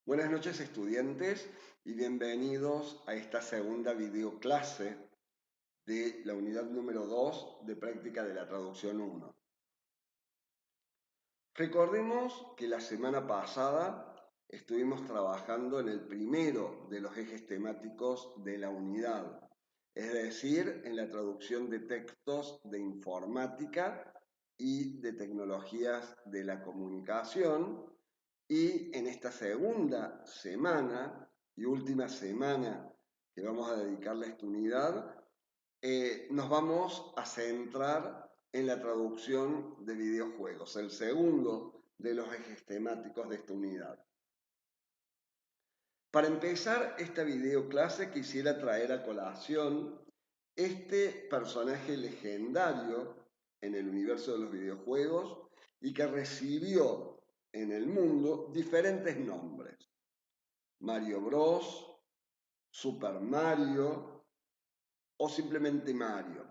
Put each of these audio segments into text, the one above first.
Buenas noches estudiantes y bienvenidos a esta segunda videoclase de la unidad número 2 de práctica de la traducción 1. Recordemos que la semana pasada estuvimos trabajando en el primero de los ejes temáticos de la unidad, es decir, en la traducción de textos de informática y de tecnologías de la comunicación. Y en esta segunda semana y última semana que vamos a dedicarle a esta unidad, nos vamos a centrar en la traducción de videojuegos, el segundo de los ejes temáticos de esta unidad. Para empezar esta videoclase quisiera traer a colación este personaje legendario en el universo de los videojuegos y que recibió en el mundo diferentes nombres: Mario Bros, Super Mario o simplemente Mario.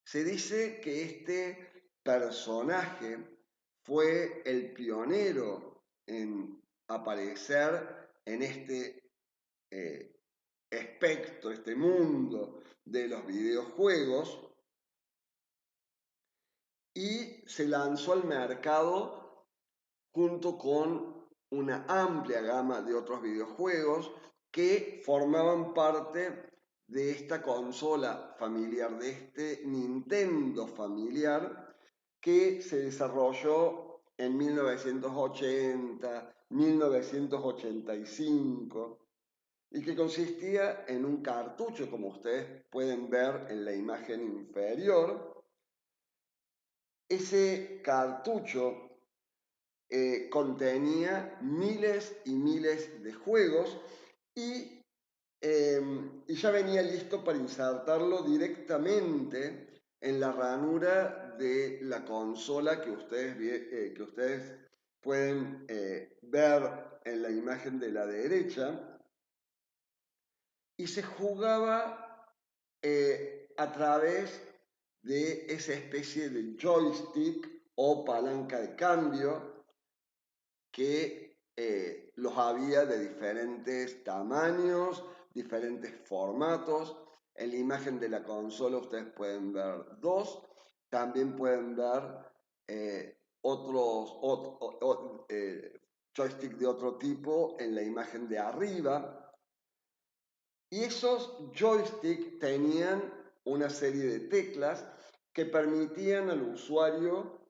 Se dice que este personaje fue el pionero en aparecer en este espectro, este mundo de los videojuegos, y se lanzó al mercado junto con una amplia gama de otros videojuegos que formaban parte de esta consola familiar, de este Nintendo familiar que se desarrolló en 1980, 1985 y que consistía en un cartucho, como ustedes pueden ver en la imagen inferior. Ese cartucho contenía miles y miles de juegos y, y ya venía listo para insertarlo directamente en la ranura de la consola que ustedes pueden ver en la imagen de la derecha, y se jugaba a través de esa especie de joystick o palanca de cambio que los había de diferentes tamaños, diferentes formatos. En la imagen de la consola ustedes pueden ver dos, también pueden ver joystick de otro tipo en la imagen de arriba. Y esos joysticks tenían una serie de teclas que permitían al usuario,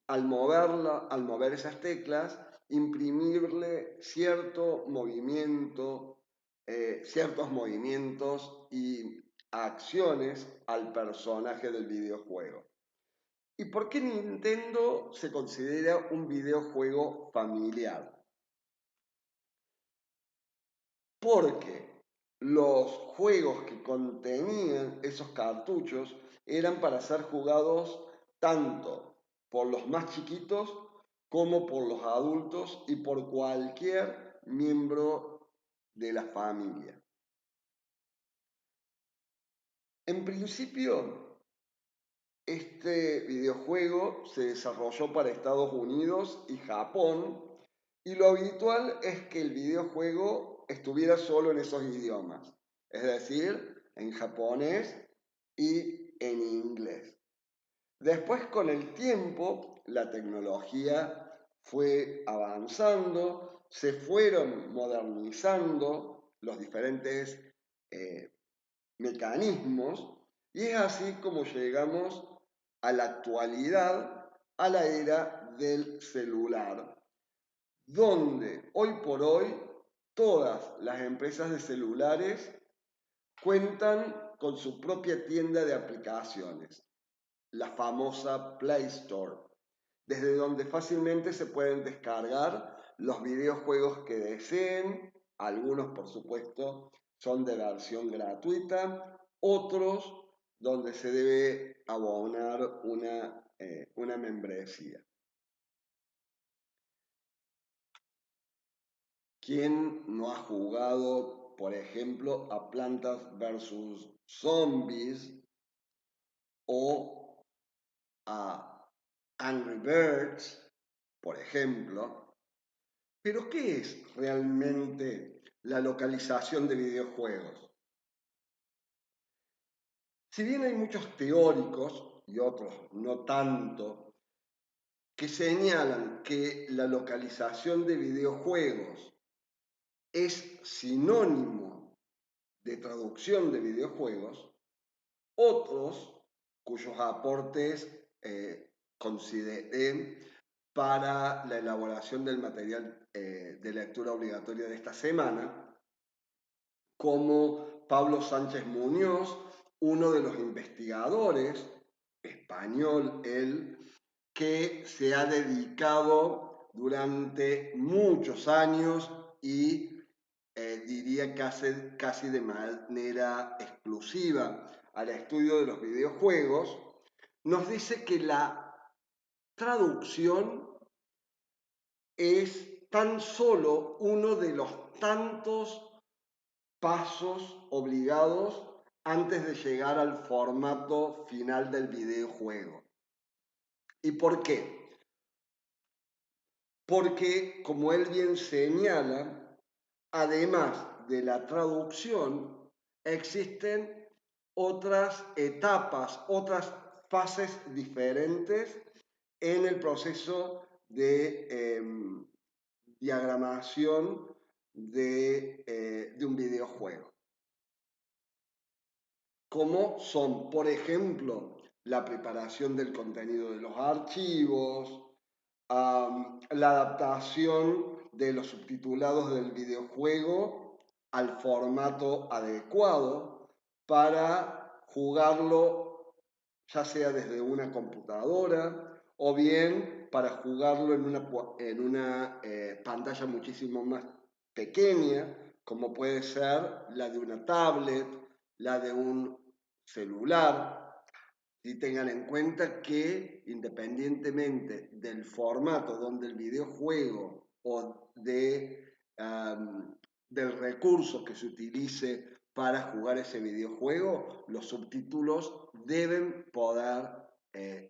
al mover esas teclas, imprimirle ciertos movimientos y acciones al personaje del videojuego. ¿Y por qué Nintendo se considera un videojuego familiar? Porque los juegos que contenían esos cartuchos eran para ser jugados tanto por los más chiquitos como por los adultos y por cualquier miembro de la familia. En principio, este videojuego se desarrolló para Estados Unidos y Japón, y lo habitual es que el videojuego estuviera solo en esos idiomas, es decir, en japonés y en inglés. Después, con el tiempo, la tecnología fue avanzando, se fueron modernizando los diferentes eh, mecanismos, y es así como llegamos a la actualidad, a la era del celular, donde hoy por hoy todas las empresas de celulares cuentan con su propia tienda de aplicaciones, la famosa Play Store, desde donde fácilmente se pueden descargar los videojuegos que deseen. Algunos, por supuesto, son de versión gratuita, otros donde se debe abonar una membresía. ¿Quién no ha jugado, por ejemplo, a Plantas vs. Zombies o a Angry Birds, por ejemplo? Pero ¿qué es realmente la localización de videojuegos? Si bien hay muchos teóricos, y otros no tanto, que señalan que la localización de videojuegos es sinónimo de traducción de videojuegos, otros cuyos aportes consideré para la elaboración del material de lectura obligatoria de esta semana, como Pablo Sánchez Muñoz, uno de los investigadores, español él, que se ha dedicado durante muchos años y diría casi de manera exclusiva al estudio de los videojuegos, nos dice que la traducción es tan solo uno de los tantos pasos obligados antes de llegar al formato final del videojuego. ¿Y por qué? Porque, como él bien señala, además de la traducción, existen otras etapas, otras fases diferentes en el proceso de diagramación de un videojuego. Como son, por ejemplo, la preparación del contenido de los archivos, la adaptación de los subtitulados del videojuego al formato adecuado para jugarlo ya sea desde una computadora o bien para jugarlo en una pantalla muchísimo más pequeña, como puede ser la de una tablet, la de un celular. Y tengan en cuenta que independientemente del formato donde el videojuego o del recurso que se utilice para jugar ese videojuego, los subtítulos deben poder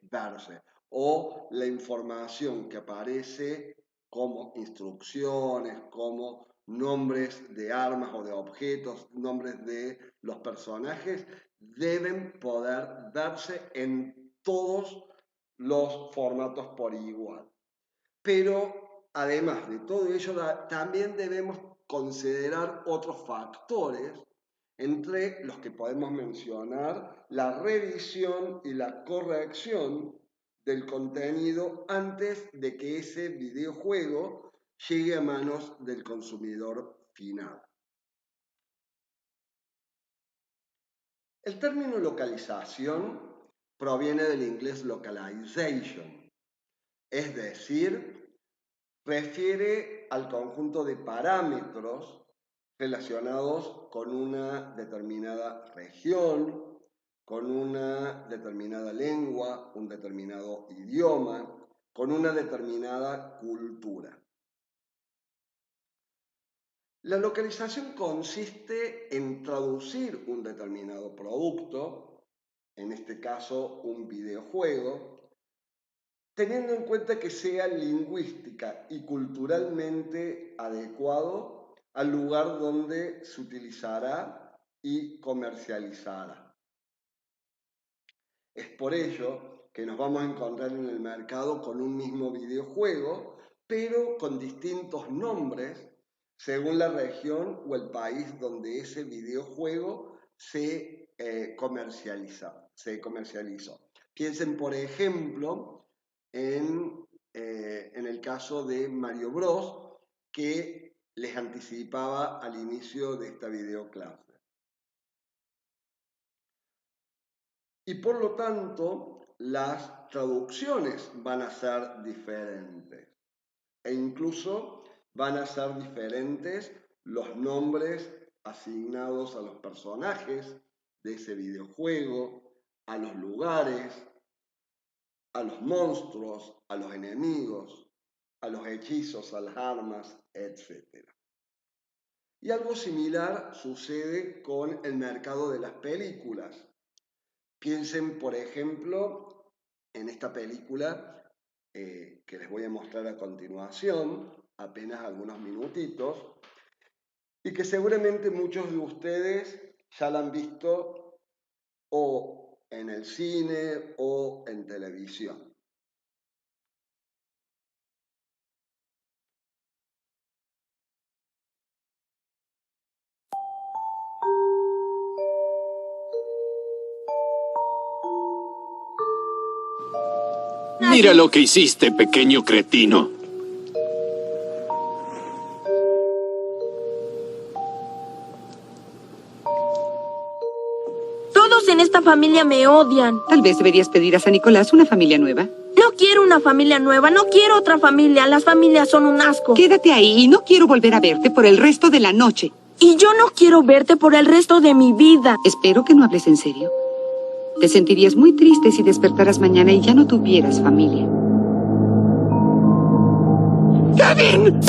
verse. O la información que aparece como instrucciones, como nombres de armas o de objetos, nombres de los personajes, deben poder darse en todos los formatos por igual. Pero además de todo ello, también debemos considerar otros factores, entre los que podemos mencionar la revisión y la corrección del contenido antes de que ese videojuego llegue a manos del consumidor final. El término localización proviene del inglés localization, es decir, refiere al conjunto de parámetros relacionados con una determinada región, con una determinada lengua, un determinado idioma, con una determinada cultura. La localización consiste en traducir un determinado producto, en este caso un videojuego, teniendo en cuenta que sea lingüística y culturalmente adecuado al lugar donde se utilizará y comercializará. Es por ello que nos vamos a encontrar en el mercado con un mismo videojuego, pero con distintos nombres según la región o el país donde ese videojuego se comercializó. Piensen, por ejemplo, en el caso de Mario Bros, que les anticipaba al inicio de esta videoclase. Y por lo tanto, las traducciones van a ser diferentes e incluso van a ser diferentes los nombres asignados a los personajes de ese videojuego, a los lugares, a los monstruos, a los enemigos, a los hechizos, a las armas, etc. Y algo similar sucede con el mercado de las películas. Piensen, por ejemplo, en esta película que les voy a mostrar a continuación, apenas algunos minutitos y que seguramente muchos de ustedes ya la han visto o en el cine o en televisión. Mira lo que hiciste, pequeño cretino. Todos en esta familia me odian. Tal vez deberías pedir a San Nicolás una familia nueva. No quiero una familia nueva, no quiero otra familia. Las familias son un asco. Quédate ahí y no quiero volver a verte por el resto de la noche. Y yo no quiero verte por el resto de mi vida. Espero que no hables en serio. Te sentirías muy triste si despertaras mañana y ya no tuvieras familia. ¡Kevin!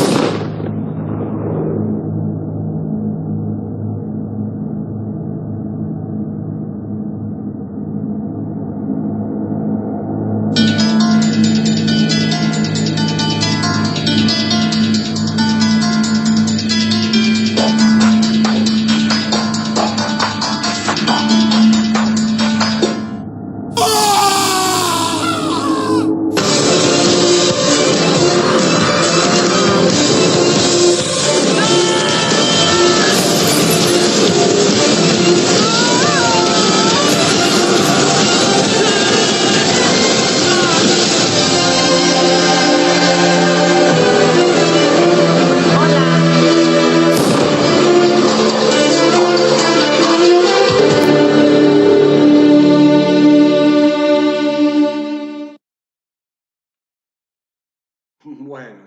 Bueno,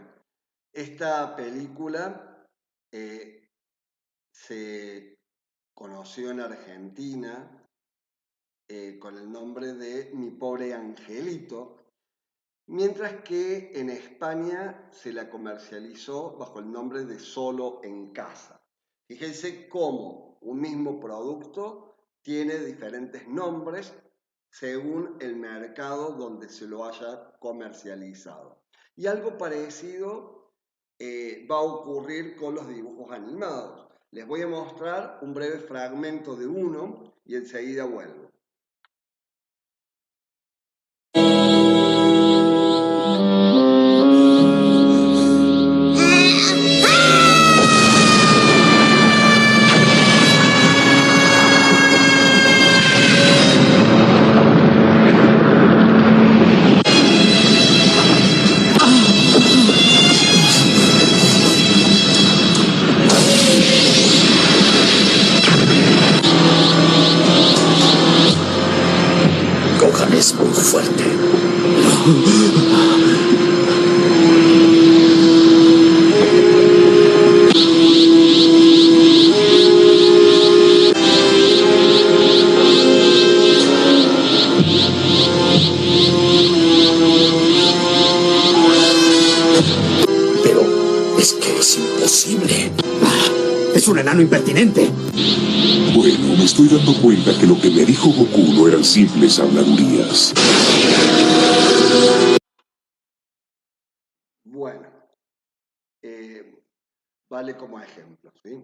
esta película se conoció en Argentina con el nombre de Mi pobre angelito, mientras que en España se la comercializó bajo el nombre de Solo en casa. Fíjense cómo un mismo producto tiene diferentes nombres según el mercado donde se lo haya comercializado. Y algo parecido va a ocurrir con los dibujos animados. Les voy a mostrar un breve fragmento de uno y enseguida vuelvo. Gohan es muy fuerte. Pero es que es imposible. Es un enano impertinente. Bueno, me estoy dando cuenta que lo que me dijo Goku no eran simples habladurías. Bueno, vale como ejemplo, ¿sí?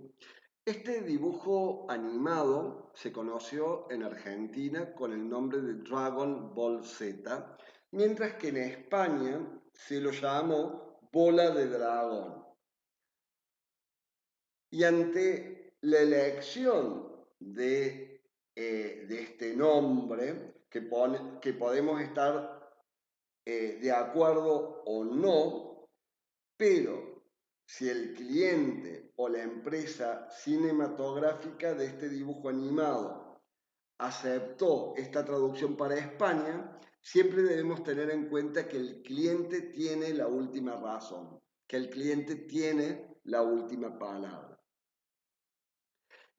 Este dibujo animado se conoció en Argentina con el nombre de Dragon Ball Z, mientras que en España se lo llamó Bola de Dragón. Y ante la elección de este nombre, que podemos estar de acuerdo o no, pero si el cliente o la empresa cinematográfica de este dibujo animado aceptó esta traducción para España, siempre debemos tener en cuenta que el cliente tiene la última razón, que el cliente tiene la última palabra.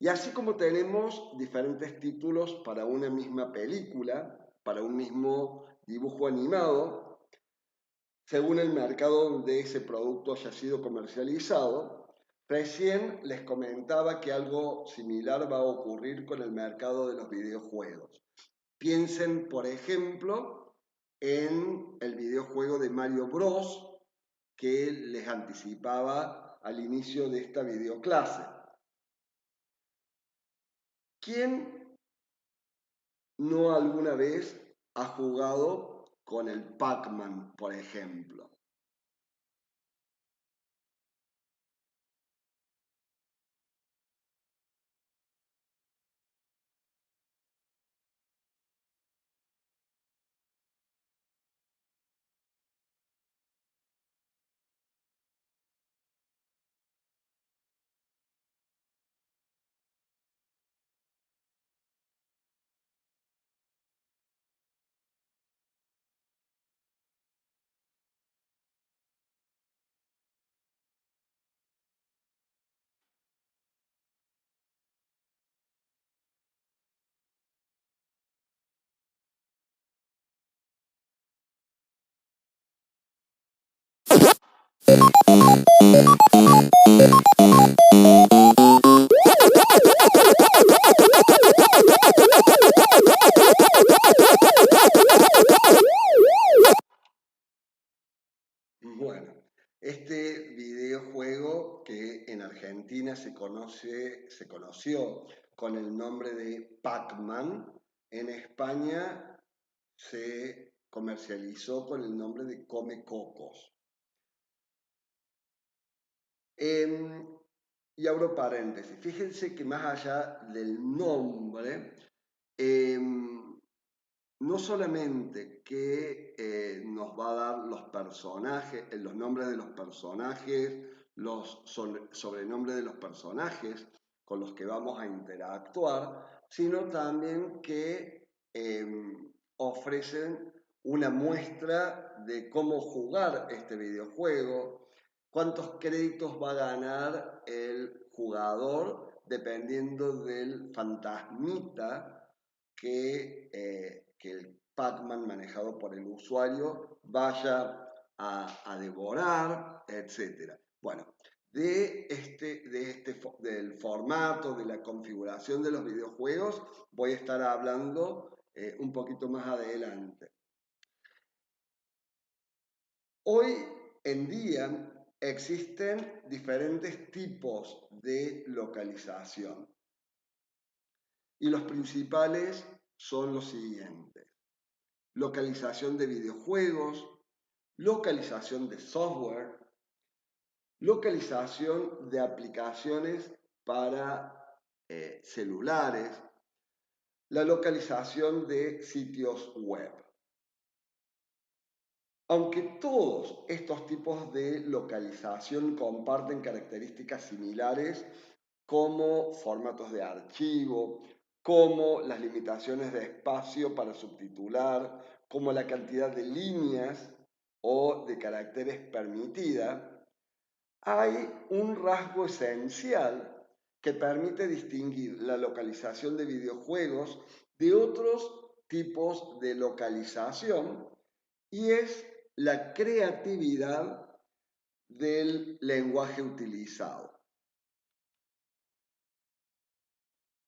Y así como tenemos diferentes títulos para una misma película, para un mismo dibujo animado, según el mercado donde ese producto haya sido comercializado, recién les comentaba que algo similar va a ocurrir con el mercado de los videojuegos. Piensen, por ejemplo, en el videojuego de Mario Bros, que les anticipaba al inicio de esta videoclase. ¿Quién no alguna vez ha jugado con el Pac-Man, por ejemplo? Bueno, este videojuego que en Argentina se conoció con el nombre de Pac-Man, en España se comercializó con el nombre de Come Cocos. Y abro paréntesis, fíjense que más allá del nombre, no solamente que nos va a dar los personajes, los nombres de los personajes, los sobrenombres de los personajes con los que vamos a interactuar, sino también que ofrecen una muestra de cómo jugar este videojuego, cuántos créditos va a ganar el jugador dependiendo del fantasmita que el Pac-Man manejado por el usuario vaya a devorar, etc. Bueno, del formato, de la configuración de los videojuegos, voy a estar hablando un poquito más adelante. Hoy en día existen diferentes tipos de localización y los principales son los siguientes: localización de videojuegos, localización de software, localización de aplicaciones para celulares, la localización de sitios web. Aunque todos estos tipos de localización comparten características similares como formatos de archivo, como las limitaciones de espacio para subtitular, como la cantidad de líneas o de caracteres permitida, hay un rasgo esencial que permite distinguir la localización de videojuegos de otros tipos de localización, y es la creatividad del lenguaje utilizado.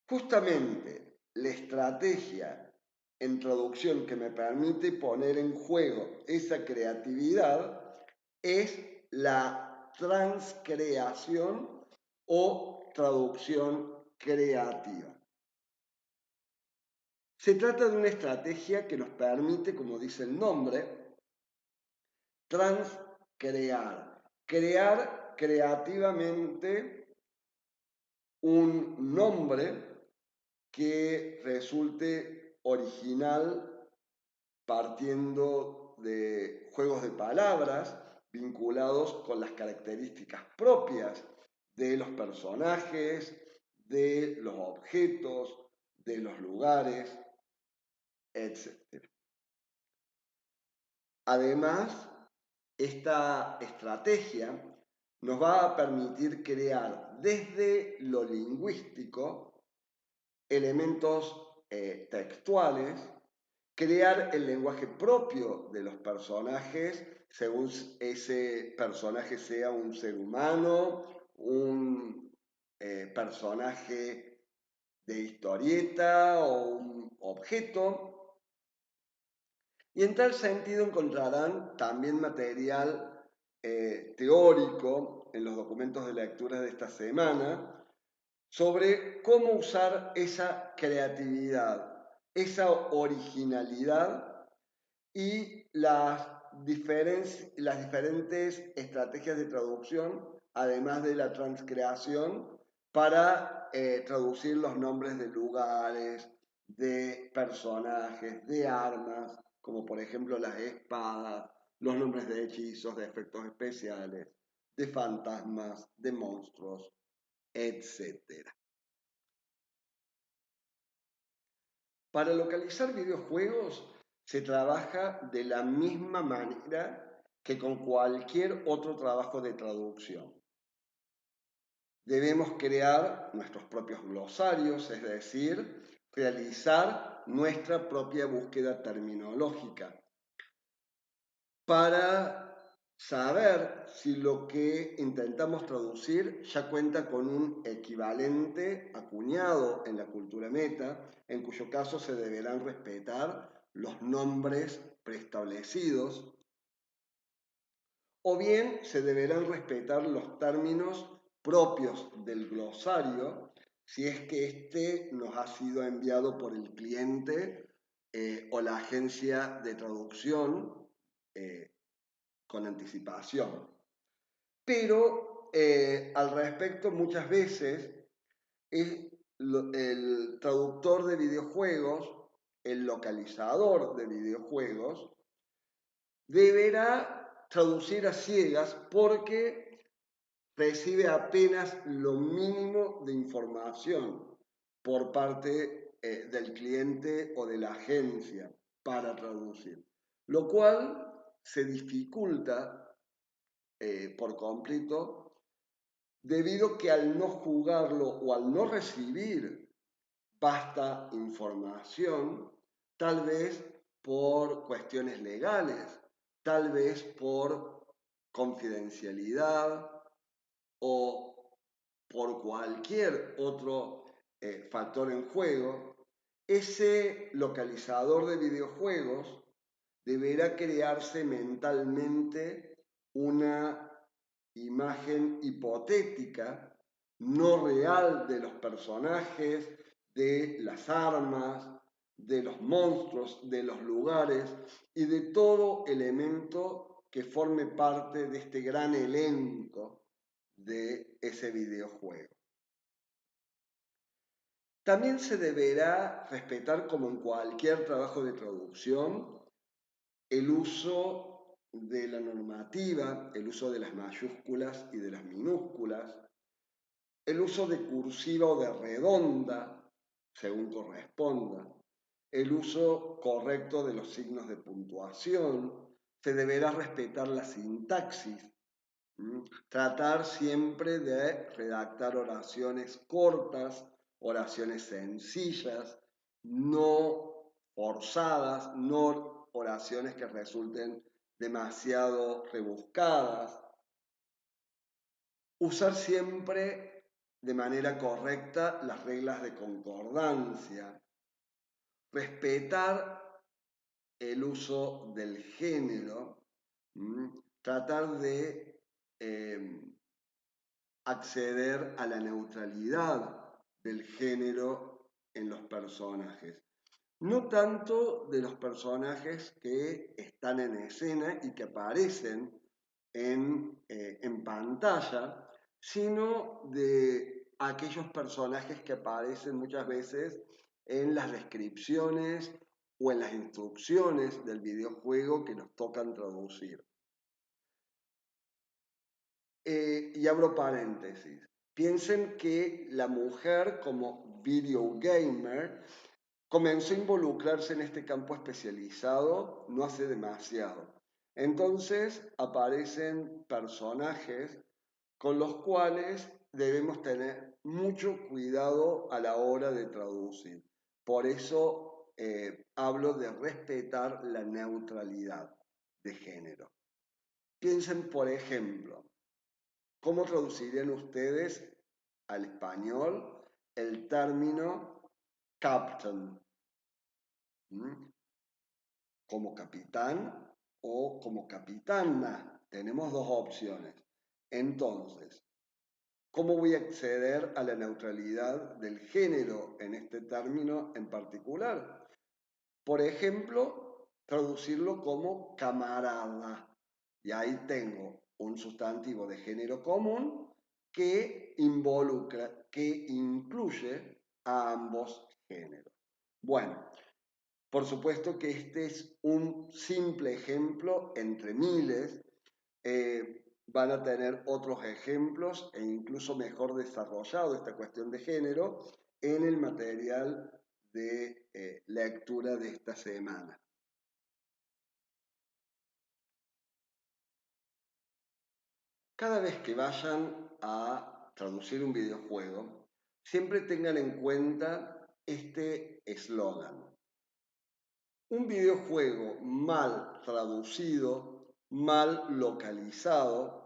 Justamente la estrategia en traducción que me permite poner en juego esa creatividad es la transcreación o traducción creativa. Se trata de una estrategia que nos permite, como dice el nombre, transcrear, crear creativamente un nombre que resulte original partiendo de juegos de palabras vinculados con las características propias de los personajes, de los objetos, de los lugares, etc. Además, esta estrategia nos va a permitir crear desde lo lingüístico elementos textuales, crear el lenguaje propio de los personajes según ese personaje sea un ser humano, un personaje de historieta o un objeto. Y en tal sentido encontrarán también material teórico en los documentos de lectura de esta semana sobre cómo usar esa creatividad, esa originalidad y las diferentes estrategias de traducción, además de la transcreación, para traducir los nombres de lugares, de personajes, de armas, como por ejemplo las espadas, los nombres de hechizos, de efectos especiales, de fantasmas, de monstruos, etc. Para localizar videojuegos se trabaja de la misma manera que con cualquier otro trabajo de traducción. Debemos crear nuestros propios glosarios, es decir, realizar nuestra propia búsqueda terminológica para saber si lo que intentamos traducir ya cuenta con un equivalente acuñado en la cultura meta, en cuyo caso se deberán respetar los nombres preestablecidos, o bien se deberán respetar los términos propios del glosario, si es que éste nos ha sido enviado por el cliente o la agencia de traducción con anticipación. Pero al respecto, muchas veces el traductor de videojuegos, el localizador de videojuegos, deberá traducir a ciegas porque recibe apenas lo mínimo de información por parte del cliente o de la agencia para traducir, lo cual se dificulta por completo debido que al no jugarlo o al no recibir vasta información, tal vez por cuestiones legales, tal vez por confidencialidad o por cualquier otro factor en juego, ese localizador de videojuegos deberá crearse mentalmente una imagen hipotética, no real de los personajes, de las armas, de los monstruos, de los lugares y de todo elemento que forme parte de este gran elenco de ese videojuego. También se deberá respetar, como en cualquier trabajo de traducción, el uso de la normativa, el uso de las mayúsculas y de las minúsculas, el uso de cursiva o de redonda, según corresponda, el uso correcto de los signos de puntuación, se deberá respetar la sintaxis, tratar siempre de redactar oraciones cortas, oraciones sencillas, no forzadas, no oraciones que resulten demasiado rebuscadas. Usar siempre de manera correcta las reglas de concordancia. Respetar el uso del género. Tratar de acceder a la neutralidad del género en los personajes. No tanto de los personajes que están en escena y que aparecen en pantalla, sino de aquellos personajes que aparecen muchas veces en las descripciones o en las instrucciones del videojuego que nos tocan traducir. Y abro paréntesis. Piensen que la mujer como video gamer comenzó a involucrarse en este campo especializado no hace demasiado. Entonces aparecen personajes con los cuales debemos tener mucho cuidado a la hora de traducir. Por eso hablo de respetar la neutralidad de género. Piensen, por ejemplo, ¿cómo traducirían ustedes al español el término captain? Como capitán o como capitana. tenemos dos opciones. Entonces, ¿cómo voy a acceder a la neutralidad del género en este término en particular? Por ejemplo, traducirlo como camarada. Y ahí tengo un sustantivo de género común que involucra, que incluye a ambos géneros. Bueno, por supuesto que este es un simple ejemplo entre miles. Van a tener otros ejemplos e incluso mejor desarrollado esta cuestión de género en el material de lectura de esta semana. Cada vez que vayan a traducir un videojuego, siempre tengan en cuenta este eslogan. Un videojuego mal traducido, mal localizado,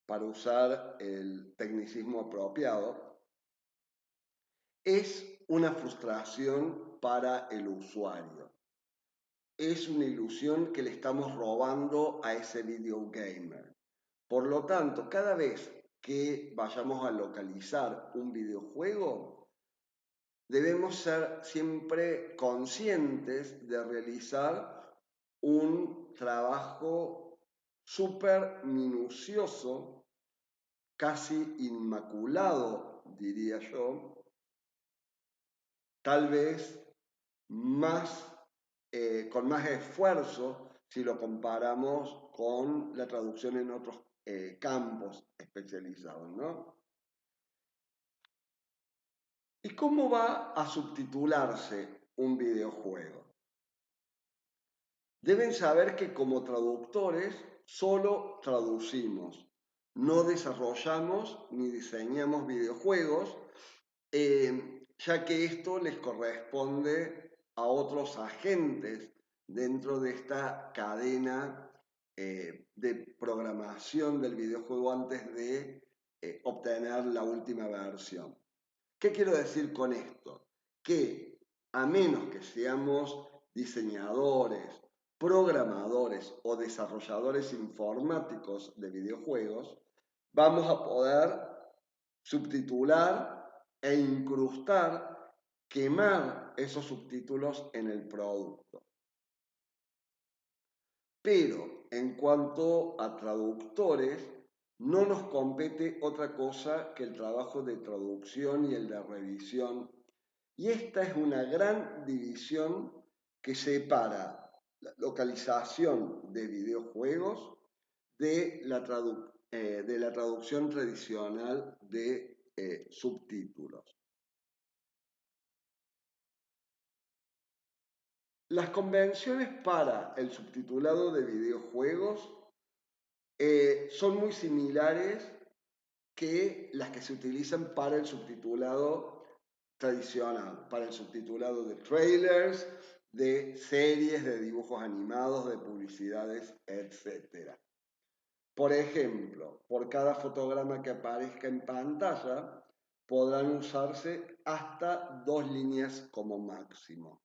para usar el tecnicismo apropiado, es una frustración para el usuario. Es una ilusión que le estamos robando a ese videogamer. Por lo tanto, cada vez que vayamos a localizar un videojuego, debemos ser siempre conscientes de realizar un trabajo súper minucioso, casi inmaculado, diría yo, tal vez con más esfuerzo si lo comparamos con la traducción en otros campos especializados, ¿no? ¿Y cómo va a subtitularse un videojuego? Deben saber que como traductores solo traducimos, no desarrollamos ni diseñamos videojuegos, ya que esto les corresponde a otros agentes dentro de esta cadena de programación del videojuego antes de obtener la última versión. ¿Qué quiero decir con esto? Que a menos que seamos diseñadores, programadores o desarrolladores informáticos de videojuegos, vamos a poder subtitular e incrustar, quemar esos subtítulos en el producto. Pero en cuanto a traductores, no nos compete otra cosa que el trabajo de traducción y el de revisión. Y esta es una gran división que separa la localización de videojuegos de la traducción tradicional de subtítulos. Las convenciones para el subtitulado de videojuegos son muy similares que las que se utilizan para el subtitulado tradicional, para el subtitulado de trailers, de series, de dibujos animados, de publicidades, etc. Por ejemplo, por cada fotograma que aparezca en pantalla, podrán usarse hasta 2 líneas como máximo.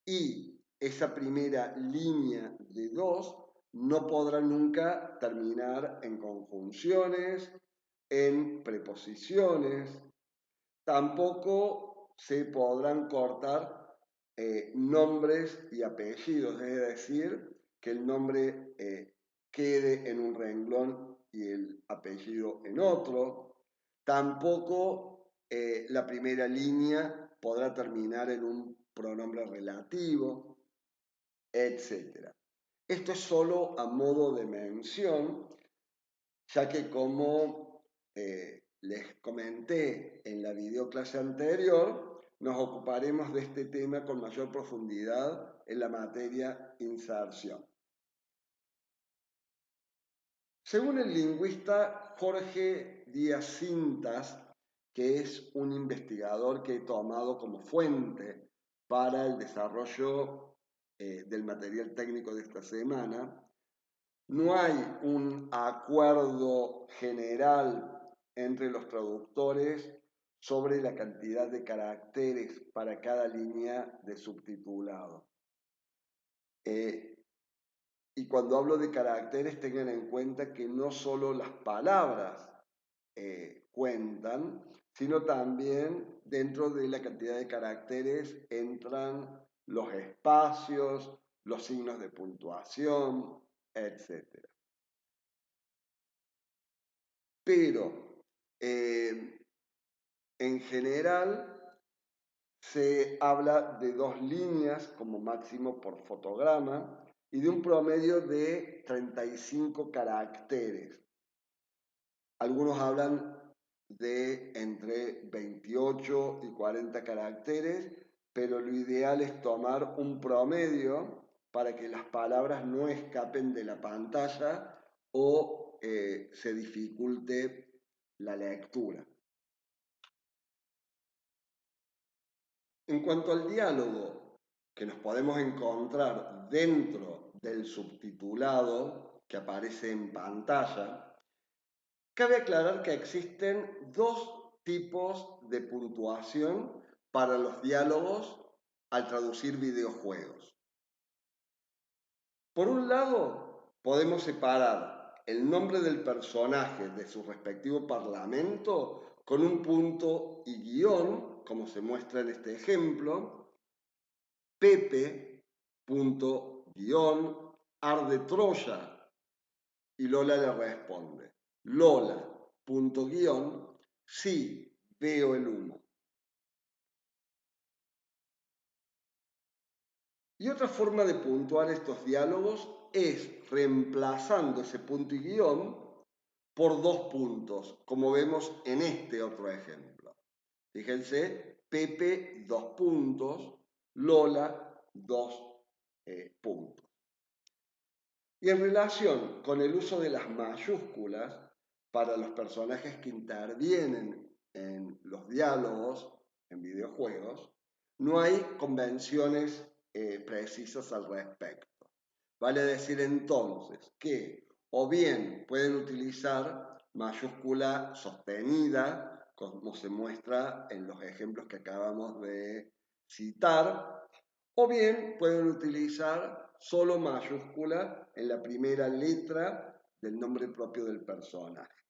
Y esa primera línea de 2 no podrá nunca terminar en conjunciones, en preposiciones, tampoco se podrán cortar nombres y apellidos, es decir, que el nombre quede en un renglón y el apellido en otro. Tampoco la primera línea podrá terminar en un pronombre relativo, etc. Esto es solo a modo de mención, ya que como les comenté en la videoclase anterior, nos ocuparemos de este tema con mayor profundidad en la materia inserción. Según el lingüista Jorge Díaz Cintas, que es un investigador que he tomado como fuente para el desarrollo del material técnico de esta semana, no hay un acuerdo general entre los traductores sobre la cantidad de caracteres para cada línea de subtitulado. Y cuando hablo de caracteres, tengan en cuenta que no solo las palabras cuentan, sino también dentro de la cantidad de caracteres entran los espacios, los signos de puntuación, etc. Pero en general se habla de 2 líneas como máximo por fotograma y de un promedio de 35 caracteres. Algunos hablan de entre 28 y 40 caracteres, pero lo ideal es tomar un promedio para que las palabras no escapen de la pantalla o se dificulte la lectura. En cuanto al diálogo que nos podemos encontrar dentro del subtitulado que aparece en pantalla, cabe aclarar que existen 2 tipos de puntuación para los diálogos al traducir videojuegos. Por un lado, podemos separar el nombre del personaje de su respectivo parlamento con un punto y guión, como se muestra en este ejemplo. Pepe, punto, guión, arde Troya. Y Lola le responde, Lola, punto, guión, sí, veo el humo. Y otra forma de puntuar estos diálogos es reemplazando ese punto y guión por 2 puntos, como vemos en este otro ejemplo. Fíjense, Pepe, 2 puntos, Lola, 2 puntos. Y en relación con el uso de las mayúsculas para los personajes que intervienen en los diálogos en videojuegos, no hay convenciones precisas al respecto. Vale decir entonces que o bien pueden utilizar mayúscula sostenida, como se muestra en los ejemplos que acabamos de citar, o bien pueden utilizar solo mayúscula en la primera letra del nombre propio del personaje.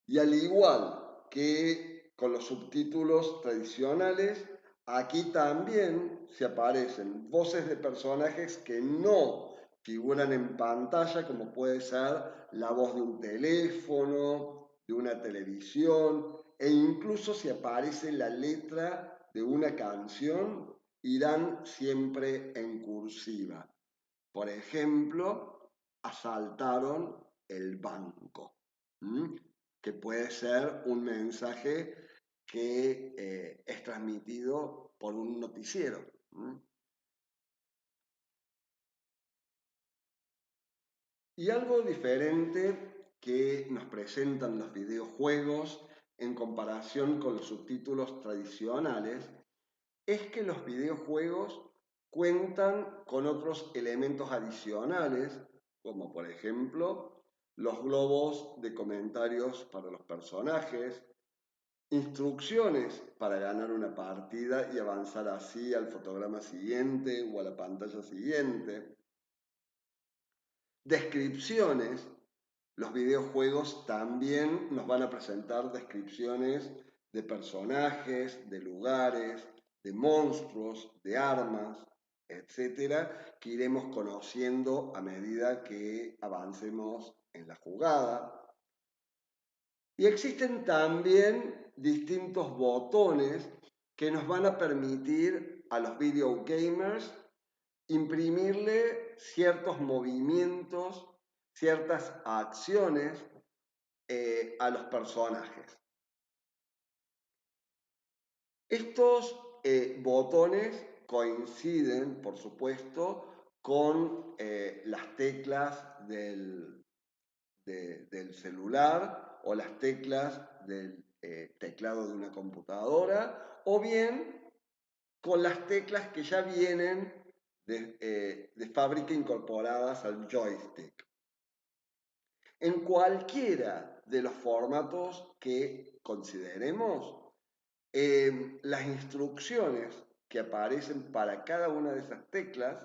Y al igual que con los subtítulos tradicionales, aquí también se aparecen voces de personajes que no figuran en pantalla, como puede ser la voz de un teléfono, de una televisión, e incluso si aparece la letra de una canción, irán siempre en cursiva. Por ejemplo, asaltaron el banco, que puede ser un mensaje que es transmitido por un noticiero. Y algo diferente que nos presentan los videojuegos en comparación con los subtítulos tradicionales es que los videojuegos cuentan con otros elementos adicionales, como por ejemplo los globos de comentarios para los personajes, instrucciones para ganar una partida y avanzar así al fotograma siguiente o a la pantalla siguiente, descripciones. Los videojuegos también nos van a presentar descripciones de personajes, de lugares, de monstruos, de armas, etcétera, que iremos conociendo a medida que avancemos en la jugada. Y existen también distintos botones que nos van a permitir a los video gamers imprimirle ciertos movimientos, ciertas acciones a los personajes. Estos botones coinciden, por supuesto, con las teclas del celular o las teclas del teclado de una computadora, o bien con las teclas que ya vienen de fábrica incorporadas al joystick. En cualquiera de los formatos que consideremos, las instrucciones que aparecen para cada una de esas teclas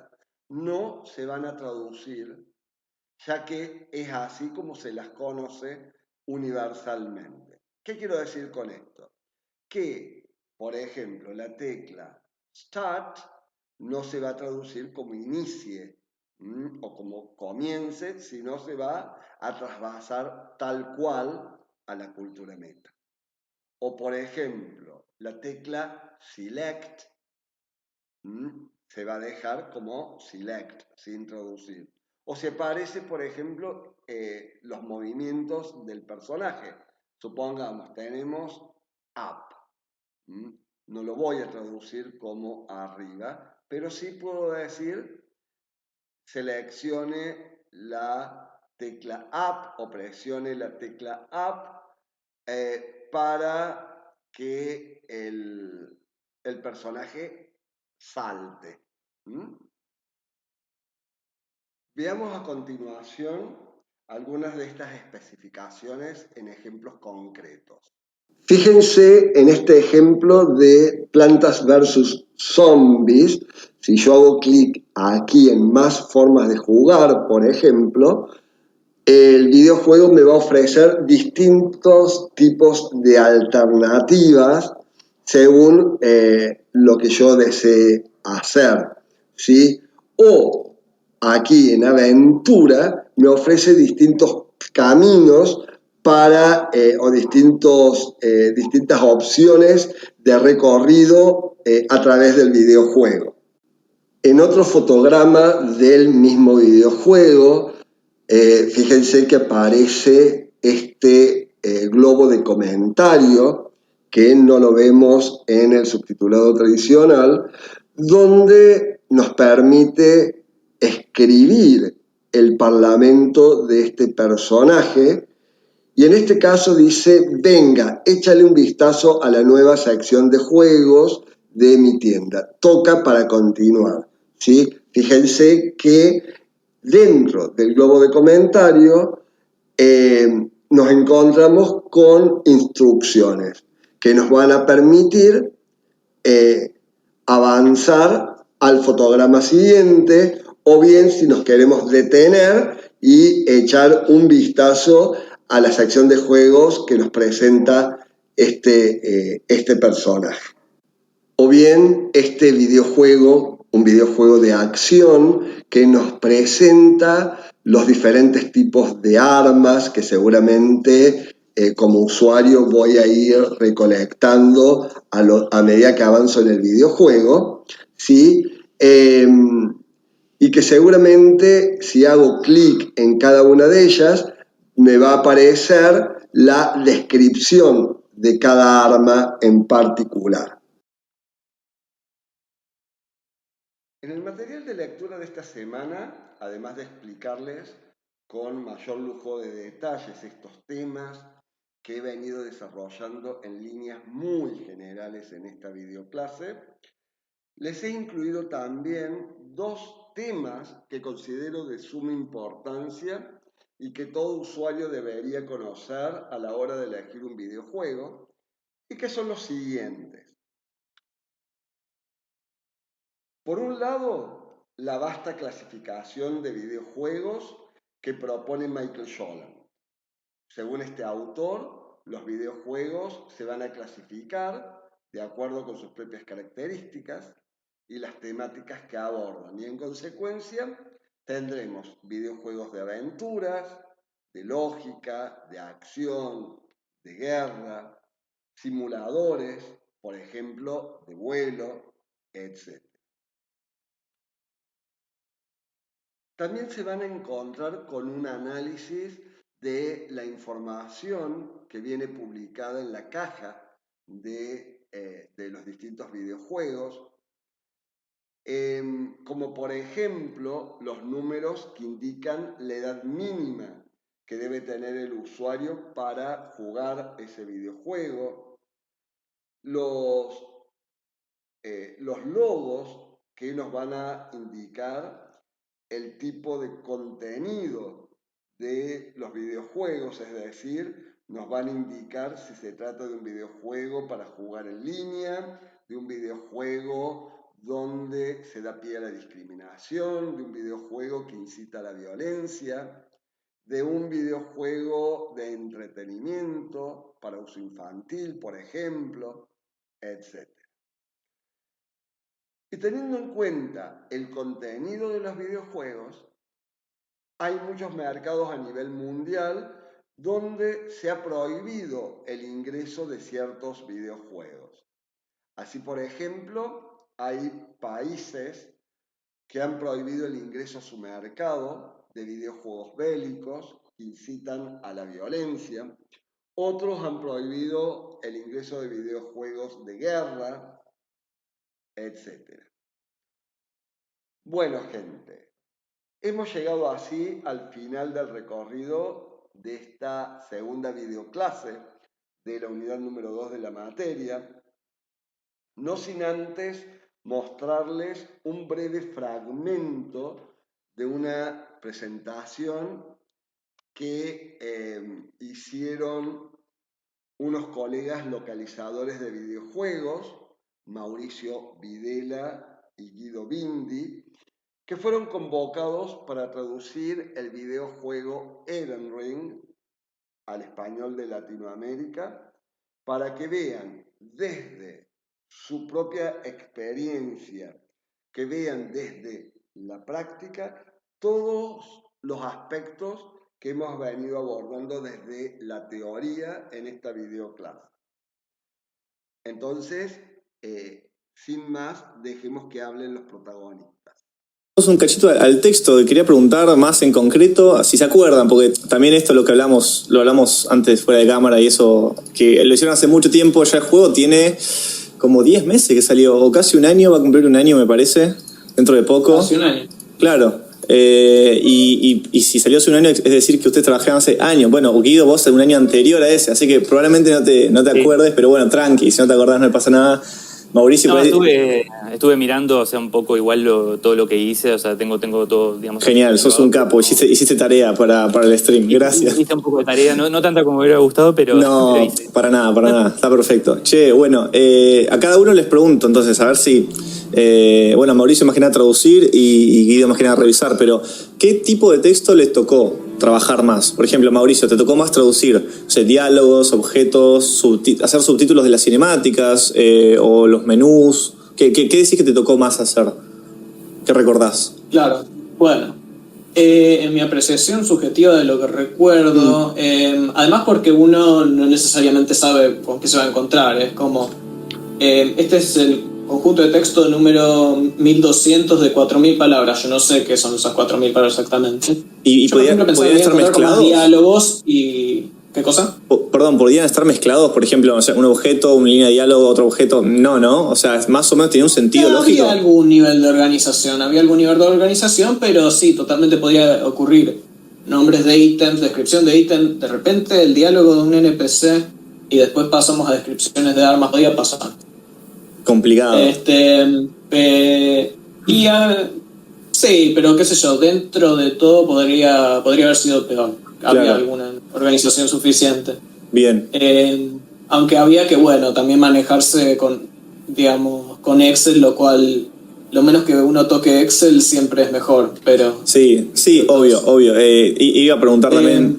no se van a traducir, ya que es así como se las conoce universalmente. ¿Qué quiero decir con esto? Que, por ejemplo, la tecla Start no se va a traducir como inicie o como comience, sino se va a trasvasar tal cual a la cultura meta. O, por ejemplo, la tecla Select se va a dejar como Select, sin traducir. O se parece, por ejemplo, los movimientos del personaje. Supongamos, tenemos Up. No lo voy a traducir como arriba, pero sí puedo decir seleccione la tecla Up o presione la tecla Up para que el personaje salte. Veamos a continuación algunas de estas especificaciones en ejemplos concretos. Fíjense en este ejemplo de Plantas versus Zombies. Si yo hago clic aquí en más formas de jugar, por ejemplo, el videojuego me va a ofrecer distintos tipos de alternativas según lo que yo desee hacer, ¿sí? O aquí en aventura me ofrece distintos caminos o distintas opciones de recorrido a través del videojuego. En otro fotograma del mismo videojuego, fíjense que aparece este globo de comentario que no lo vemos en el subtitulado tradicional, donde nos permite escribir el parlamento de este personaje. Y en este caso dice, venga, échale un vistazo a la nueva sección de juegos de mi tienda. Toca para continuar, ¿sí? Fíjense que dentro del globo de comentario nos encontramos con instrucciones que nos van a permitir avanzar al fotograma siguiente, o bien si nos queremos detener y echar un vistazo a la sección de juegos que nos presenta este personaje. O bien este videojuego, un videojuego de acción que nos presenta los diferentes tipos de armas que seguramente como usuario voy a ir recolectando a medida que avanzo en el videojuego, ¿sí? Y que seguramente si hago clic en cada una de ellas me va a aparecer la descripción de cada arma en particular. En el material de lectura de esta semana, además de explicarles con mayor lujo de detalles estos temas que he venido desarrollando en líneas muy generales en esta videoclase, les he incluido también dos temas que considero de suma importancia y que todo usuario debería conocer a la hora de elegir un videojuego, y que son los siguientes. Por un lado, la vasta clasificación de videojuegos que propone Michael Sholem. Según este autor, los videojuegos se van a clasificar de acuerdo con sus propias características y las temáticas que abordan. Y en consecuencia, tendremos videojuegos de aventuras, de lógica, de acción, de guerra, simuladores, por ejemplo, de vuelo, etc. También se van a encontrar con un análisis de la información que viene publicada en la caja de los distintos videojuegos, como por ejemplo los números que indican la edad mínima que debe tener el usuario para jugar ese videojuego, los logos que nos van a indicar el tipo de contenido de los videojuegos, es decir, nos van a indicar si se trata de un videojuego para jugar en línea, de un videojuego donde se da pie a la discriminación, de un videojuego que incita a la violencia, de un videojuego de entretenimiento para uso infantil, por ejemplo, etc. Y teniendo en cuenta el contenido de los videojuegos, hay muchos mercados a nivel mundial donde se ha prohibido el ingreso de ciertos videojuegos. Así, por ejemplo, hay países que han prohibido el ingreso a su mercado de videojuegos bélicos que incitan a la violencia. Otros han prohibido el ingreso de videojuegos de guerra, etc. Bueno, gente, hemos llegado así al final del recorrido de esta segunda videoclase de la unidad número 2 de la materia, no sin antes mostrarles un breve fragmento de una presentación que hicieron unos colegas localizadores de videojuegos, Mauricio Videla y Guido Bindi, que fueron convocados para traducir el videojuego Elden Ring al español de Latinoamérica, para que vean desde su propia experiencia, que vean desde la práctica todos los aspectos que hemos venido abordando desde la teoría en esta videoclase. Entonces, sin más, dejemos que hablen los protagonistas. Un cachito al texto, quería preguntar más en concreto, si se acuerdan, porque también esto lo hablamos antes fuera de cámara y eso, que lo hicieron hace mucho tiempo, ya el juego tiene como 10 meses que salió, o casi un año, va a cumplir un año me parece, dentro de poco. Casi un año. Claro, y si salió hace un año, es decir que ustedes trabajaban hace años. Bueno, Guido, vos en un año anterior a ese, así que probablemente no te acuerdes, pero bueno, tranqui, si no te acordás no pasa nada. Mauricio, no, estuve mirando, o sea, un poco igual todo lo que hice, o sea, tengo todo, digamos... Genial, sos un capo, hiciste tarea para el stream, gracias. Hice un poco de tarea, no tanta como me hubiera gustado, pero... No, pero hice. Para nada, está perfecto. Che, bueno, a cada uno les pregunto, entonces, a ver si... bueno, Mauricio más que nada traducir y Guido más que nada revisar, pero ¿qué tipo de texto les tocó trabajar más? Por ejemplo, Mauricio, ¿te tocó más traducir, o sea, diálogos, objetos, hacer subtítulos de las cinemáticas o los menús? ¿Qué decís que te tocó más hacer? ¿Qué recordás? Claro, bueno, en mi apreciación subjetiva de lo que recuerdo, además porque uno no necesariamente sabe con qué se va a encontrar, es como, este es el conjunto de texto número 1200 de 4000 palabras. Yo no sé qué son esas 4000 palabras exactamente. ¿Y podían estar mezclados? Diálogos y... ¿Qué cosa? Perdón, ¿podrían estar mezclados? Por ejemplo, o sea, un objeto, una línea de diálogo, otro objeto. No. O sea, más o menos tenía un sentido lógico. Había algún nivel de organización, pero sí, totalmente podría ocurrir. Nombres de ítems, descripción de ítems, de repente el diálogo de un NPC y después pasamos a descripciones de armas. Podía pasar. Complicado. Sí, pero qué sé yo, dentro de todo podría haber sido peor. Había alguna organización suficiente. Bien. Aunque había que, bueno, también manejarse con Excel, lo cual, lo menos que uno toque Excel siempre es mejor, pero... Sí, obvio. Iba a preguntar también,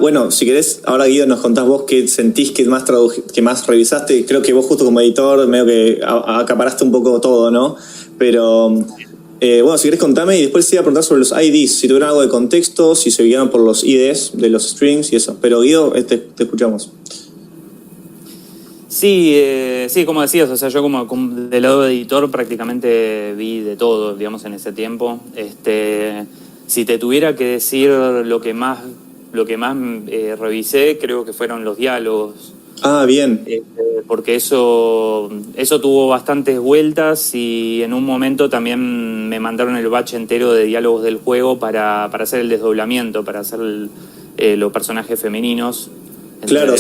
bueno, si querés, ahora Guido nos contás vos qué sentís que más revisaste. Creo que vos justo como editor medio que acaparaste un poco todo, ¿no? Pero... bueno, si querés contame y después te iba a preguntar sobre los IDs, si tuvieron algo de contexto, si se guiaron por los IDs de los strings y eso. Pero Guido, te escuchamos. Sí, como decías, o sea, yo como del lado de editor prácticamente vi de todo, digamos, en ese tiempo. Si te tuviera que decir lo que más revisé, creo que fueron los diálogos. Ah, bien. Porque eso tuvo bastantes vueltas y en un momento también me mandaron el batch entero de diálogos del juego para hacer el desdoblamiento, para hacer los personajes femeninos. Claro,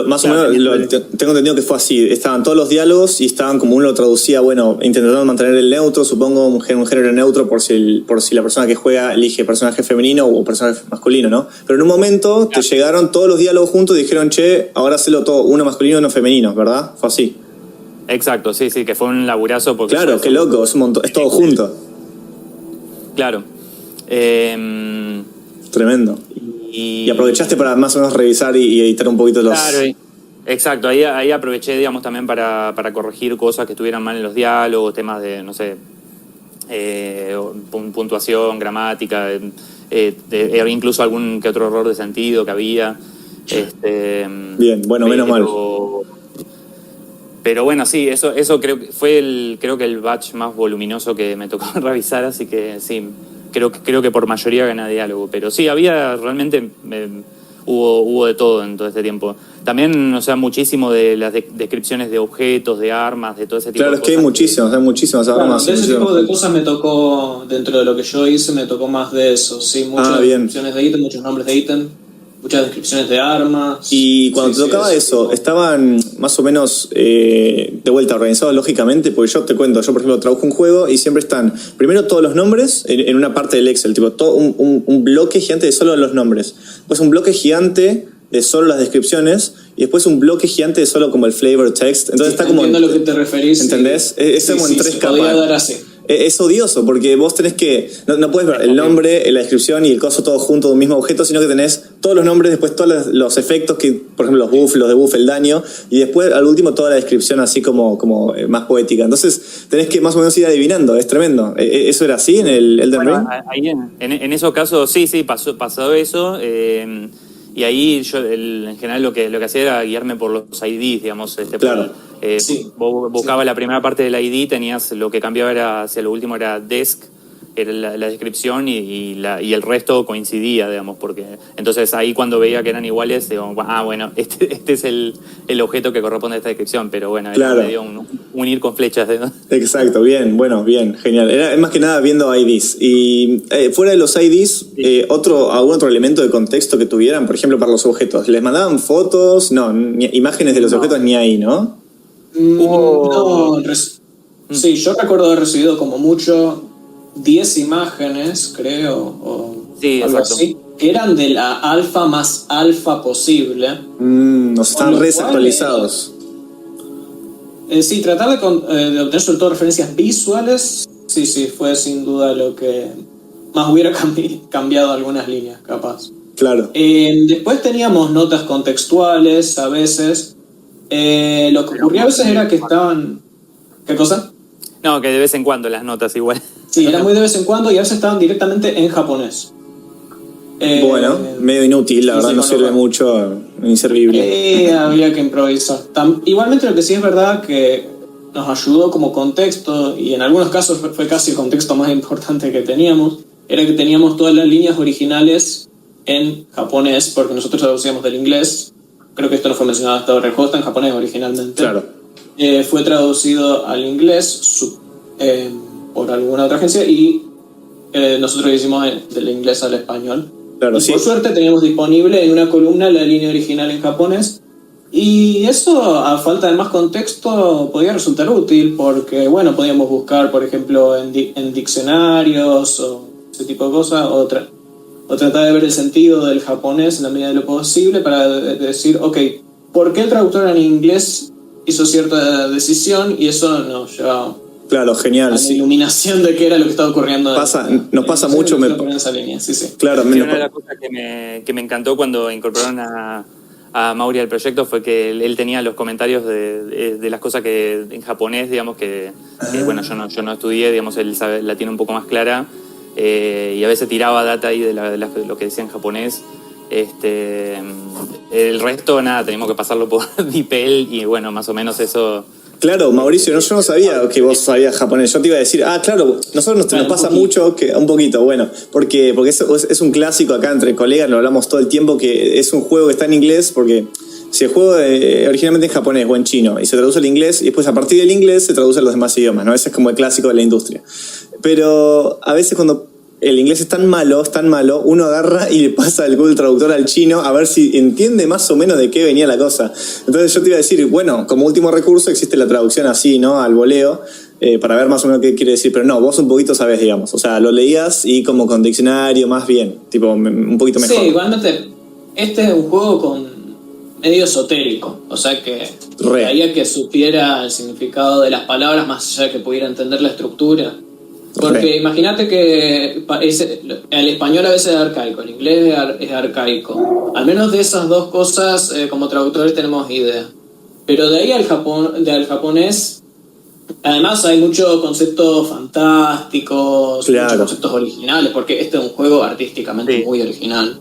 más o menos tengo entendido que fue así. Estaban todos los diálogos y estaban como uno lo traducía, bueno, intentando mantener el neutro, supongo un género neutro por si la persona que juega elige personaje femenino o personaje masculino, ¿no? Pero en un momento te llegaron todos los diálogos juntos y dijeron, che, ahora hacelo todo, uno masculino y uno femenino, ¿verdad? Fue así. Exacto, sí, que fue un laburazo. Porque claro, qué loco, es un montón, es todo junto. Claro. Tremendo. Y aprovechaste para más o menos revisar y editar un poquito los... Claro, exacto. Ahí aproveché, digamos, también para corregir cosas que estuvieran mal en los diálogos, temas de, no sé, puntuación, gramática, incluso algún que otro error de sentido que había. Bien, bueno, menos mal. Pero bueno, sí, eso creo que fue el batch más voluminoso que me tocó revisar, así que sí, creo que por mayoría gana diálogo. Pero sí, había realmente hubo de todo en todo este tiempo. También, o sea, muchísimo de las descripciones de objetos, de armas, de todo ese tipo de cosas. Claro, es que hay muchísimas armas. De ese tipo de cosas me tocó, dentro de lo que yo hice, me tocó más de eso. Sí, muchas descripciones de ítem, muchos nombres de ítem, muchas descripciones de armas. Y cuando te tocaba eso, ¿estaban más o menos de vuelta organizados lógicamente? Porque yo te cuento, yo por ejemplo trabajo un juego y siempre están primero todos los nombres en una parte del Excel, tipo todo un bloque gigante de solo los nombres, después un bloque gigante de solo las descripciones y después un bloque gigante de solo como el flavor text. Entonces está como... Entiendo a lo que te referís. ¿Entendés? Es como en 3 capas. Podría dar así. Es odioso porque vos tenés que... No puedes ver el nombre, la descripción y el coso todo junto de un mismo objeto, sino que tenés todos los nombres, después todos los efectos, que por ejemplo los debuff, el daño, y después al último toda la descripción así como más poética. Entonces tenés que más o menos ir adivinando, es tremendo. ¿Eso era así en el Elden Ring? Ahí en esos casos sí, pasó eso. Y ahí yo en general lo que hacía era guiarme por los IDs, digamos. Claro. Vos buscabas la primera parte del ID, tenías lo que cambiaba hacia lo último era desk, era la descripción y el resto coincidía, digamos, porque entonces ahí cuando veía que eran iguales, digo, bueno, este es el objeto que corresponde a esta descripción, pero bueno, claro. Me dio un ir con flechas. Exacto, bien, genial. Era más que nada viendo IDs. Y fuera de los IDs, ¿algún otro elemento de contexto que tuvieran, por ejemplo, para los objetos? ¿Les mandaban fotos? No, imágenes de los objetos ni ahí, ¿no? Sí, yo recuerdo haber recibido como mucho 10 imágenes, creo, o sí, algo exacto. así, que eran de la alfa más alfa posible. Nos están desactualizados. Sí, tratar de obtener sobre todo referencias visuales, sí, fue sin duda lo que más hubiera cambiado algunas líneas, capaz. Claro. Después teníamos notas contextuales a veces. Lo que ocurría a veces era que estaban... ¿Qué cosa? No, que de vez en cuando las notas igual. Sí, era muy de vez en cuando y a veces estaban directamente en japonés. Bueno, medio inútil, la verdad no sirve mucho, inservible. Había que improvisar. Igualmente lo que sí es verdad que nos ayudó como contexto, y en algunos casos fue casi el contexto más importante que teníamos, era que teníamos todas las líneas originales en japonés, porque nosotros traducíamos del inglés. Creo que esto no fue mencionado hasta ahora, el juego está en japonés originalmente. Claro. Fue traducido al inglés por alguna otra agencia y nosotros hicimos del inglés al español. Claro, y sí. Por suerte teníamos disponible en una columna la línea original en japonés y eso, a falta de más contexto, podía resultar útil porque, bueno, podíamos buscar, por ejemplo, en diccionarios o ese tipo de cosas, o tratar de ver el sentido del japonés en la medida de lo posible para decir, ok, ¿por qué el traductor en inglés hizo cierta decisión? Y eso nos lleva claro, genial, a la iluminación de qué era lo que estaba ocurriendo. Nos pasa mucho. En esa línea, sí. Claro, una de las cosas que me encantó cuando incorporaron a Mauri al proyecto fue que él tenía los comentarios de las cosas que en japonés, digamos, que bueno, yo no estudié, digamos, él la tiene un poco más clara. Y a veces tiraba data ahí de lo que decía en japonés. El resto, nada, teníamos que pasarlo por DeepL y bueno, más o menos eso. Claro, Mauricio, yo no sabía que vos sabías japonés. Yo te iba a decir, claro, nosotros nos pasa mucho, un poquito, bueno, porque es un clásico acá entre colegas, lo hablamos todo el tiempo, que es un juego que está en inglés, porque si el juego originalmente en japonés o en chino y se traduce al inglés, y después a partir del inglés se traduce a los demás idiomas, ¿no? Ese es como el clásico de la industria. Pero a veces cuando el inglés es tan malo, uno agarra y le pasa el Google Traductor al chino a ver si entiende más o menos de qué venía la cosa. Entonces yo te iba a decir, bueno, como último recurso existe la traducción así, ¿no? Al voleo, para ver más o menos qué quiere decir. Pero no, vos un poquito sabés, digamos. O sea, lo leías y como con diccionario más bien, tipo un poquito mejor. Sí, igualmente, este es un juego con medio esotérico, o sea que Re. quería que supiera el significado de las palabras más allá de que pudiera entender la estructura. Porque imagínate que el español a veces es arcaico, el inglés es arcaico. Al menos de esas dos cosas, como traductores tenemos idea. Pero de ahí al japonés, además hay muchos conceptos fantásticos, muchos conceptos originales, porque este es un juego artísticamente muy original.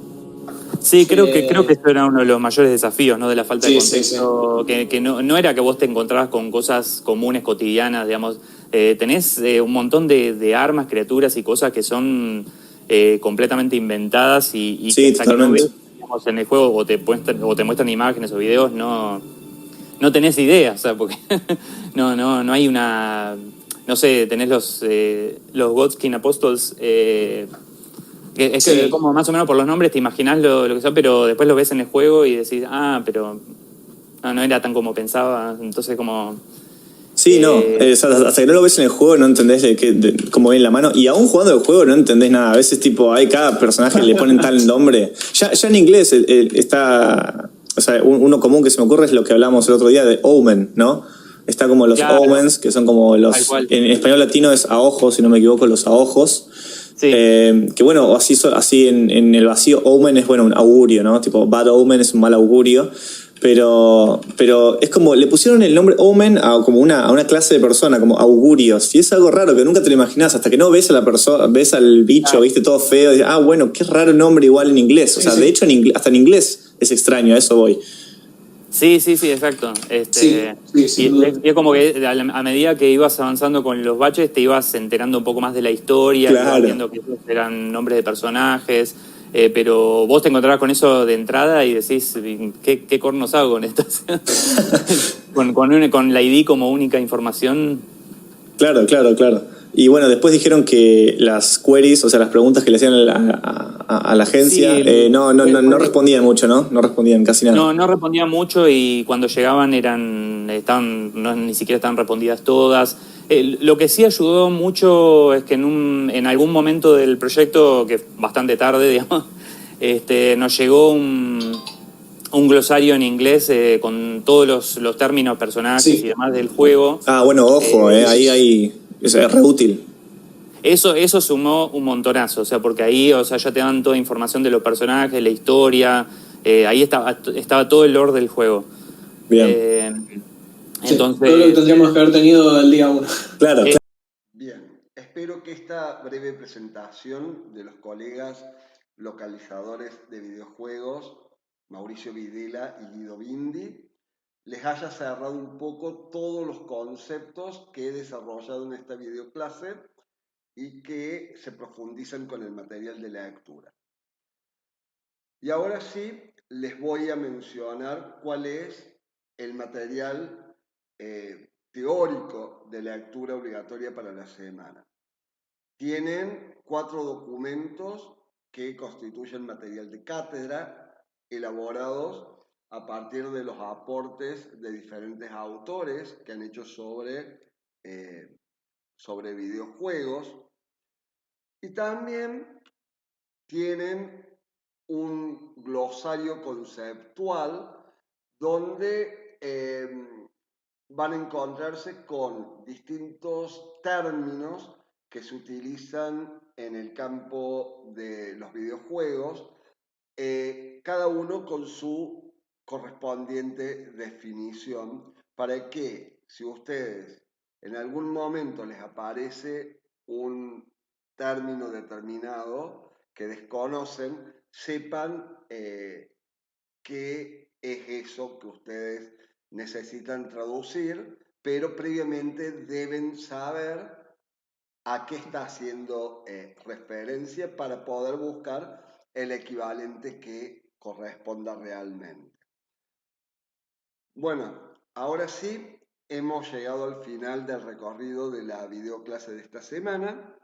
Sí, creo que eso era uno de los mayores desafíos, ¿no? De la falta de contexto, que no era que vos te encontrabas con cosas comunes, cotidianas, digamos. Tenés un montón de armas, criaturas y cosas que son completamente inventadas y que hasta que no ves, digamos, en el juego o te muestran imágenes o videos, no tenés idea, o sea, porque no hay una... No sé, tenés los Godskin Apostles... Es que como más o menos por los nombres te imaginás lo que son, pero después lo ves en el juego y decís, pero no era tan como pensaba, entonces como... Sí, hasta que no lo ves en el juego no entendés cómo viene la mano, y aún jugando el juego no entendés nada, a veces tipo, hay cada personaje le ponen tal nombre, ya en inglés está, o sea, uno común que se me ocurre es lo que hablamos el otro día de Omen, ¿no? Está como los Omens, que son como los, en español latino es a ojos, si no me equivoco, los aojos. Sí. Que bueno, así en el vacío, Omen es un augurio, ¿no? Tipo, Bad Omen es un mal augurio. Pero es como, le pusieron el nombre Omen a una clase de persona, como augurios. Y es algo raro que nunca te lo imaginás, hasta que no ves a la persona, ves al bicho, viste, todo feo, y dices, bueno, qué raro nombre igual en inglés. O sea, de hecho, hasta en inglés es extraño, a eso voy. Sí, exacto. Y es como que a medida que ibas avanzando con los baches, te ibas enterando un poco más de la historia, ibas viendo que esos eran nombres de personajes, pero vos te encontrabas con eso de entrada y decís, ¿qué cornos hago con esto? con la ID como única información. Claro. Y bueno, después dijeron que las queries, o sea, las preguntas que le hacían a la agencia, no respondían mucho, ¿no? No respondían casi nada. No respondían mucho y cuando llegaban ni siquiera estaban respondidas todas. Lo que sí ayudó mucho es que en algún momento del proyecto, que bastante tarde, digamos, nos llegó un glosario en inglés con todos los términos, personajes y demás del juego. Bueno, ojo, ahí es re útil. Eso sumó un montonazo, o sea, porque ahí, o sea, ya te dan toda información de los personajes, la historia, ahí estaba todo el lore del juego. Bien. Entonces, todo lo que tendríamos que haber tenido el día 1. Claro. Bien, espero que esta breve presentación de los colegas localizadores de videojuegos, Mauricio Videla y Guido Bindi, les haya cerrado un poco todos los conceptos que he desarrollado en esta videoclase y que se profundizan con el material de la lectura. Y ahora sí, les voy a mencionar cuál es el material teórico de lectura obligatoria para la semana. Tienen 4 documentos que constituyen material de cátedra, elaborados a partir de los aportes de diferentes autores que han hecho sobre videojuegos. Y también tienen un glosario conceptual donde van a encontrarse con distintos términos que se utilizan en el campo de los videojuegos, cada uno con su correspondiente definición, para que si ustedes en algún momento les aparece un término determinado que desconocen, sepan qué es eso que ustedes necesitan traducir, pero previamente deben saber a qué está haciendo referencia para poder buscar el equivalente que corresponda realmente. Bueno, ahora sí, hemos llegado al final del recorrido de la videoclase de esta semana.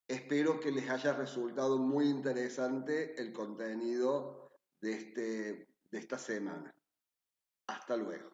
Espero que les haya resultado muy interesante el contenido de esta semana. Hasta luego.